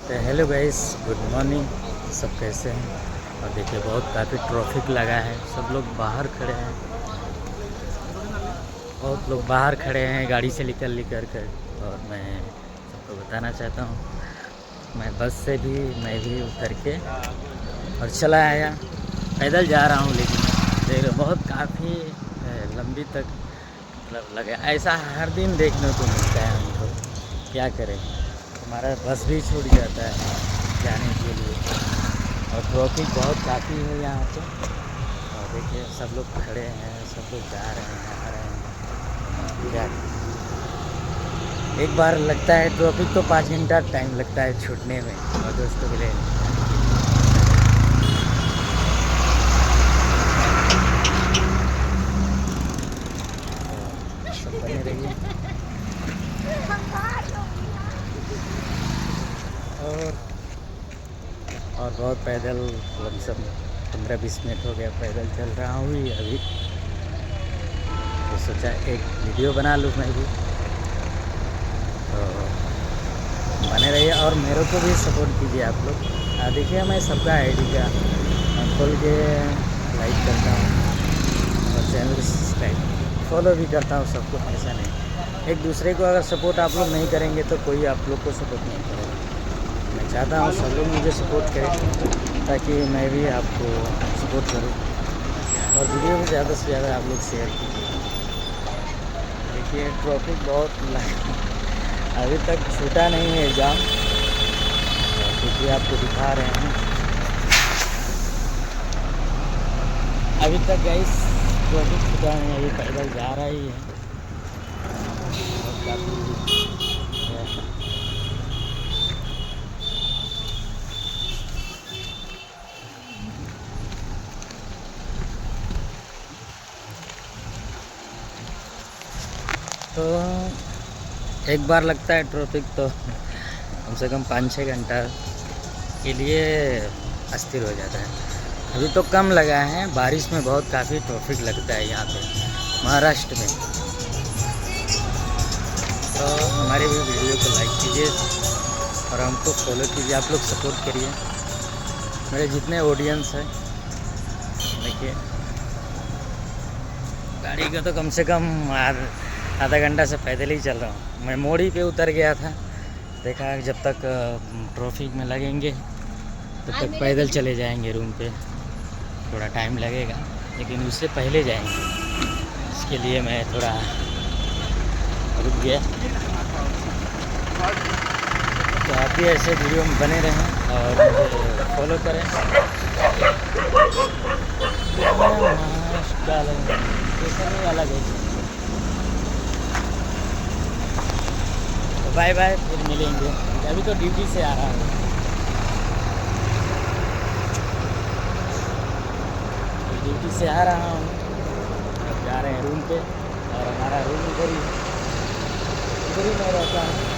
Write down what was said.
तो hello guys, good morning. सब कैसे हैं? और देखिए बहुत काफ़ी ट्रैफिक लगा है, सब लोग बाहर खड़े हैं, बहुत लोग बाहर खड़े हैं गाड़ी से निकल कर। और मैं सबको बताना चाहता हूँ, मैं बस से भी मैं भी उतर के और चला आया। पैदल जा रहा हूँ, लेकिन देख रहे हो, बहुत काफ़ी लंबी तक मतलब लगे। ऐसा हर दिन देखने को मिलता है हमको, क्या करें। हमारा बस भी छूट जाता है जाने के लिए, और ट्रैफिक बहुत काफ़ी है यहाँ पे। और देखिए सब लोग खड़े हैं, सब लोग जा रहे हैं, आ रहे हैं। क्या एक बार लगता है ट्रैफिक तो 5 घंटा टाइम लगता है छूटने में, और दोस्तों के लिए सब बने रहिए। और बहुत पैदल लमसम 15-20 मिनट हो गया पैदल चल रहा हूँ ही अभी। तो सोचा एक वीडियो बना लूँ मैं भी, तो बने रहिए और मेरे को भी सपोर्ट कीजिए आप लोग। देखिए मैं सबका आईडी का खोल के लाइक करता हूँ और चैनल सब्सक्राइब फॉलो भी करता हूँ सबको। ऐसा नहीं, एक दूसरे को अगर सपोर्ट आप लोग नहीं करेंगे तो कोई आप लोग को सपोर्ट नहीं करेगा। मैं चाहता हूँ सब लोग मुझे सपोर्ट करें, ताकि मैं भी आपको सपोर्ट करूँ, और वीडियो भी ज़्यादा से ज़्यादा आप लोग शेयर कीजिए। देखिए ट्रैफिक बहुत अभी तक छूटा नहीं है जाम, क्योंकि आपको दिखा रहे हैं अभी तक गाइस ट्रैफिक छूटा नहीं है। अभी पैदल जा रहा ही है, और काफ़ी तो एक बार लगता है ट्रैफिक तो कम से कम 5-6 घंटा के लिए अस्थिर हो जाता है। अभी तो कम लगा है, बारिश में बहुत काफ़ी ट्रैफिक लगता है यहाँ पे महाराष्ट्र में। तो हमारे भी वीडियो को लाइक कीजिए और हमको फॉलो कीजिए, आप लोग सपोर्ट करिए। मेरे जितने ऑडियंस हैं, देखिए गाड़ी का तो कम से कम आधा घंटा से पैदल ही चल रहा हूँ। मैं मोड़ी पे उतर गया था, देखा जब तक ट्रैफिक में लगेंगे तब तक पैदल चले जाएंगे रूम पे, थोड़ा टाइम लगेगा लेकिन उससे पहले जाएंगे। इसके लिए मैं थोड़ा रुक गया। तो आप भी ऐसे वीडियो में बने रहें और मुझे फॉलो करें। अलग है। तो बाय बाय, फिर मिलेंगे। अभी तो ड्यूटी से आ रहा हूँ, ड्यूटी से आ रहा हूँ, अब जा रहे हैं रूम पे। और हमारा रूम इधर ही मैं रहता हूँ।